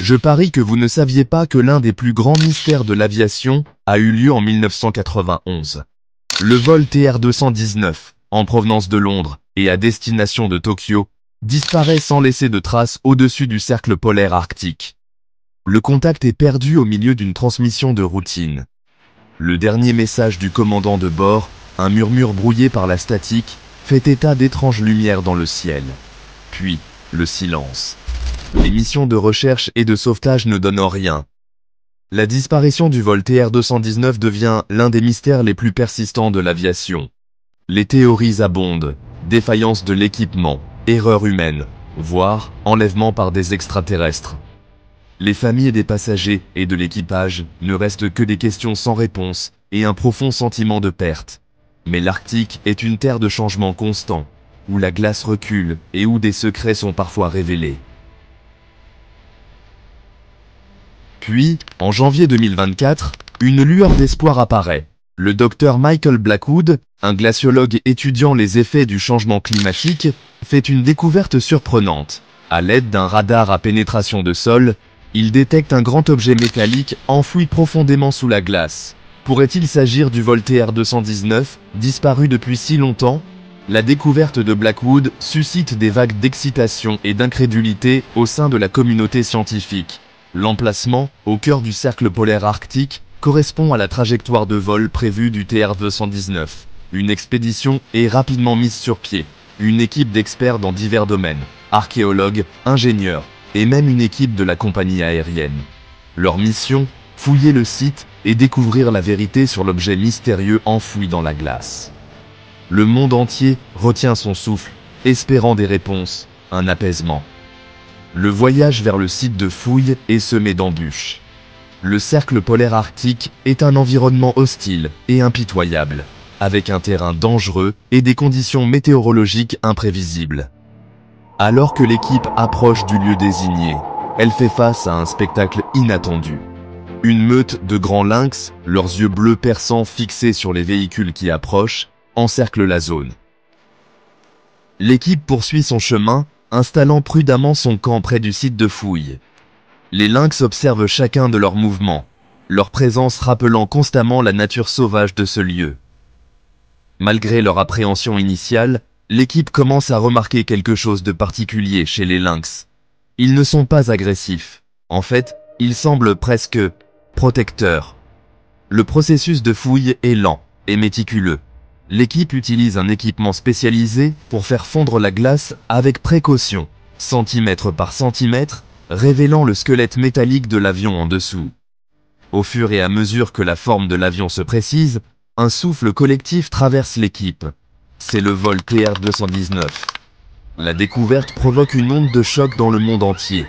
Je parie que vous ne saviez pas que l'un des plus grands mystères de l'aviation a eu lieu en 1991. Le vol TR-219, en provenance de Londres et à destination de Tokyo, disparaît sans laisser de traces au-dessus du cercle polaire arctique. Le contact est perdu au milieu d'une transmission de routine. Le dernier message du commandant de bord, un murmure brouillé par la statique, fait état d'étranges lumières dans le ciel. Puis, le silence. Les missions de recherche et de sauvetage ne donnent rien. La disparition du vol TR-219 devient l'un des mystères les plus persistants de l'aviation. Les théories abondent, défaillance de l'équipement, erreur humaine, voire enlèvement par des extraterrestres. Les familles des passagers et de l'équipage ne restent que des questions sans réponse et un profond sentiment de perte. Mais l'Arctique est une terre de changement constant, où la glace recule et où des secrets sont parfois révélés. Puis, en janvier 2024, une lueur d'espoir apparaît. Le docteur Michael Blackwood, un glaciologue étudiant les effets du changement climatique, fait une découverte surprenante. À l'aide d'un radar à pénétration de sol, il détecte un grand objet métallique enfoui profondément sous la glace. Pourrait-il s'agir du vol TR-219, disparu depuis si longtemps? La découverte de Blackwood suscite des vagues d'excitation et d'incrédulité au sein de la communauté scientifique. L'emplacement, au cœur du cercle polaire arctique, correspond à la trajectoire de vol prévue du TR-219. Une expédition est rapidement mise sur pied. Une équipe d'experts dans divers domaines, archéologues, ingénieurs, et même une équipe de la compagnie aérienne. Leur mission, fouiller le site et découvrir la vérité sur l'objet mystérieux enfoui dans la glace. Le monde entier retient son souffle, espérant des réponses, un apaisement. Le voyage vers le site de fouille est semé d'embûches. Le cercle polaire arctique est un environnement hostile et impitoyable, avec un terrain dangereux et des conditions météorologiques imprévisibles. Alors que l'équipe approche du lieu désigné, elle fait face à un spectacle inattendu. Une meute de grands lynx, leurs yeux bleus perçants fixés sur les véhicules qui approchent, encercle la zone. L'équipe poursuit son chemin, installant prudemment son camp près du site de fouille. Les lynx observent chacun de leurs mouvements, leur présence rappelant constamment la nature sauvage de ce lieu. Malgré leur appréhension initiale, l'équipe commence à remarquer quelque chose de particulier chez les lynx. Ils ne sont pas agressifs. En fait, ils semblent presque protecteurs. Le processus de fouille est lent et méticuleux. L'équipe utilise un équipement spécialisé pour faire fondre la glace avec précaution, centimètre par centimètre, révélant le squelette métallique de l'avion en dessous. Au fur et à mesure que la forme de l'avion se précise, un souffle collectif traverse l'équipe. C'est le vol TR-219. La découverte provoque une onde de choc dans le monde entier.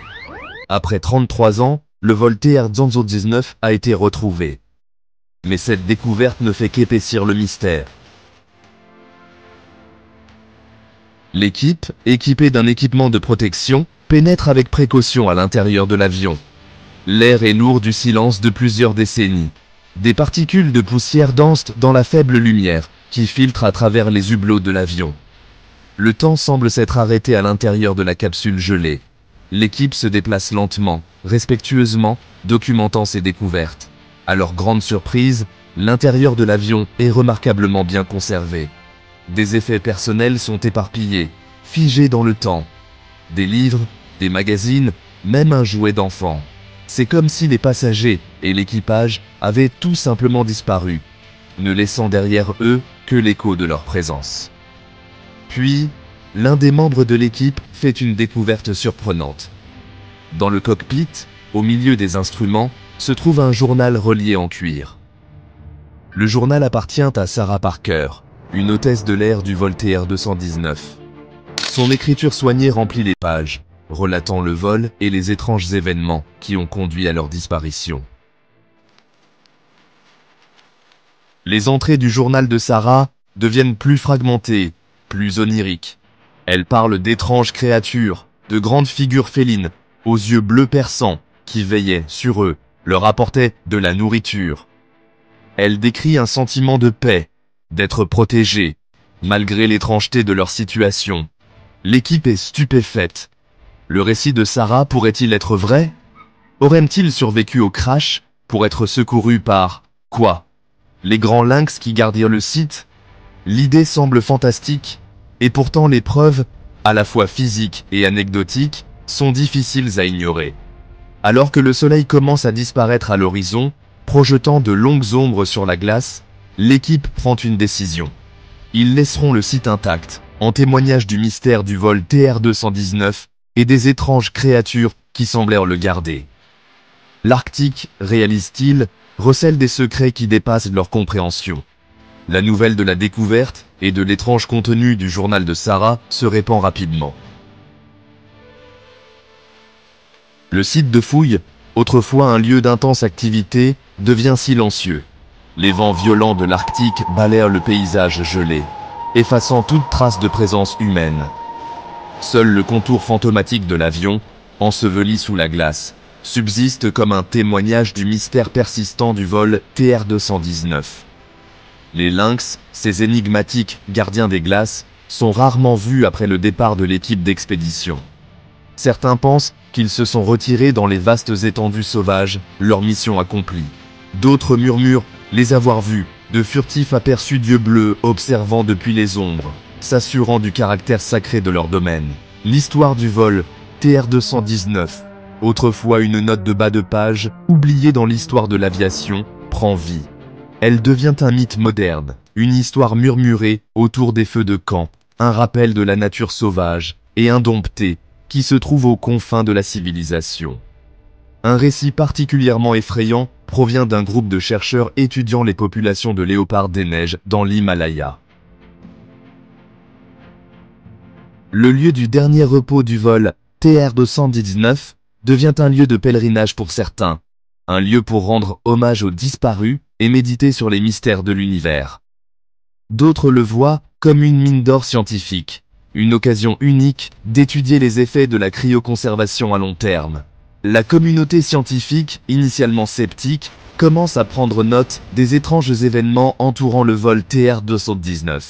Après 33 ans, le vol TR-219 a été retrouvé. Mais cette découverte ne fait qu'épaissir le mystère. L'équipe, équipée d'un équipement de protection, pénètre avec précaution à l'intérieur de l'avion. L'air est lourd du silence de plusieurs décennies. Des particules de poussière dansent dans la faible lumière, qui filtre à travers les hublots de l'avion. Le temps semble s'être arrêté à l'intérieur de la capsule gelée. L'équipe se déplace lentement, respectueusement, documentant ses découvertes. À leur grande surprise, l'intérieur de l'avion est remarquablement bien conservé. Des effets personnels sont éparpillés, figés dans le temps. Des livres, des magazines, même un jouet d'enfant. C'est comme si les passagers et l'équipage avaient tout simplement disparu, ne laissant derrière eux que l'écho de leur présence. Puis, l'un des membres de l'équipe fait une découverte surprenante. Dans le cockpit, au milieu des instruments, se trouve un journal relié en cuir. Le journal appartient à Sarah Parker, une hôtesse de l'air du vol TR-219. Son écriture soignée remplit les pages, relatant le vol et les étranges événements qui ont conduit à leur disparition. Les entrées du journal de Sarah deviennent plus fragmentées, plus oniriques. Elle parle d'étranges créatures, de grandes figures félines, aux yeux bleus perçants, qui veillaient sur eux, leur apportaient de la nourriture. Elle décrit un sentiment de paix, d'être protégée, malgré l'étrangeté de leur situation. L'équipe est stupéfaite. Le récit de Sarah pourrait-il être vrai? Auraient-ils survécu au crash pour être secourus par quoi? Les grands lynx qui gardirent le site? L'idée semble fantastique, et pourtant les preuves, à la fois physiques et anecdotiques, sont difficiles à ignorer. Alors que le soleil commence à disparaître à l'horizon, projetant de longues ombres sur la glace, l'équipe prend une décision. Ils laisseront le site intact, en témoignage du mystère du vol TR-219 et des étranges créatures qui semblèrent le garder. L'Arctique, réalise-t-il, recèle des secrets qui dépassent leur compréhension. La nouvelle de la découverte et de l'étrange contenu du journal de Sarah se répand rapidement. Le site de fouille, autrefois un lieu d'intense activité, devient silencieux. Les vents violents de l'Arctique balayent le paysage gelé, effaçant toute trace de présence humaine. Seul le contour fantomatique de l'avion, enseveli sous la glace, subsiste comme un témoignage du mystère persistant du vol TR-219. Les lynx, ces énigmatiques gardiens des glaces, sont rarement vus après le départ de l'équipe d'expédition. Certains pensent qu'ils se sont retirés dans les vastes étendues sauvages, leur mission accomplie. D'autres murmurent les avoir vus, de furtifs aperçus d'yeux bleus observant depuis les ombres, s'assurant du caractère sacré de leur domaine. L'histoire du vol TR-219, autrefois une note de bas de page, oubliée dans l'histoire de l'aviation, prend vie. Elle devient un mythe moderne, une histoire murmurée autour des feux de camp, un rappel de la nature sauvage et indomptée qui se trouve aux confins de la civilisation. Un récit particulièrement effrayant provient d'un groupe de chercheurs étudiant les populations de léopards des neiges dans l'Himalaya. Le lieu du dernier repos du vol TR-219 devient un lieu de pèlerinage pour certains, un lieu pour rendre hommage aux disparus et méditer sur les mystères de l'univers. D'autres le voient comme une mine d'or scientifique, une occasion unique d'étudier les effets de la cryoconservation à long terme. La communauté scientifique, initialement sceptique, commence à prendre note des étranges événements entourant le vol TR-219.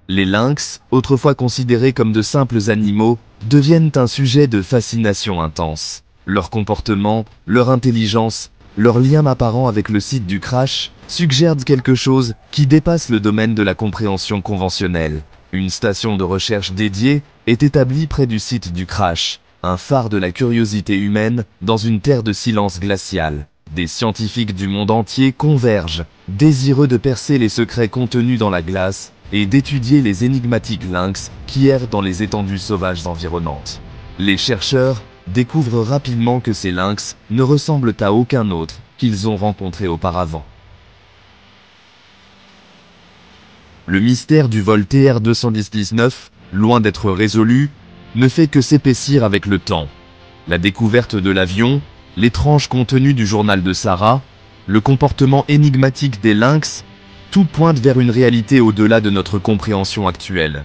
Les lynx, autrefois considérés comme de simples animaux, deviennent un sujet de fascination intense. Leur comportement, leur intelligence, leur lien apparent avec le site du crash, suggèrent quelque chose qui dépasse le domaine de la compréhension conventionnelle. Une station de recherche dédiée est établie près du site du crash, un phare de la curiosité humaine dans une terre de silence glacial. Des scientifiques du monde entier convergent, désireux de percer les secrets contenus dans la glace et d'étudier les énigmatiques lynx qui errent dans les étendues sauvages environnantes. Les chercheurs découvrent rapidement que ces lynx ne ressemblent à aucun autre qu'ils ont rencontré auparavant. Le mystère du vol TR-219, loin d'être résolu, ne fait que s'épaissir avec le temps. La découverte de l'avion, l'étrange contenu du journal de Sarah, le comportement énigmatique des lynx, tout pointe vers une réalité au-delà de notre compréhension actuelle.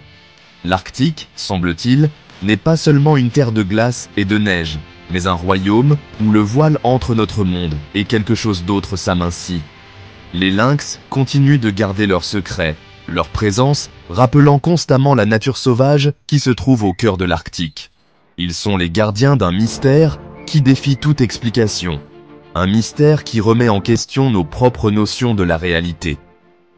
L'Arctique, semble-t-il, n'est pas seulement une terre de glace et de neige, mais un royaume où le voile entre notre monde et quelque chose d'autre s'amincit. Les lynx continuent de garder leurs secrets, leur présence rappelant constamment la nature sauvage qui se trouve au cœur de l'Arctique. Ils sont les gardiens d'un mystère qui défie toute explication. Un mystère qui remet en question nos propres notions de la réalité.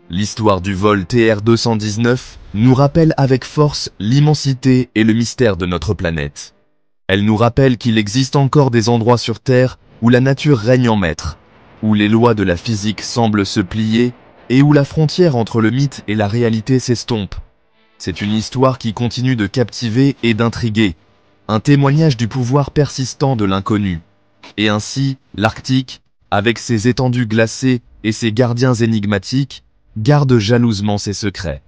L'histoire du vol TR-219 nous rappelle avec force l'immensité et le mystère de notre planète. Elle nous rappelle qu'il existe encore des endroits sur Terre où la nature règne en maître, où les lois de la physique semblent se plier et où la frontière entre le mythe et la réalité s'estompe. C'est une histoire qui continue de captiver et d'intriguer, un témoignage du pouvoir persistant de l'inconnu. Et ainsi, l'Arctique, avec ses étendues glacées et ses gardiens énigmatiques, garde jalousement ses secrets.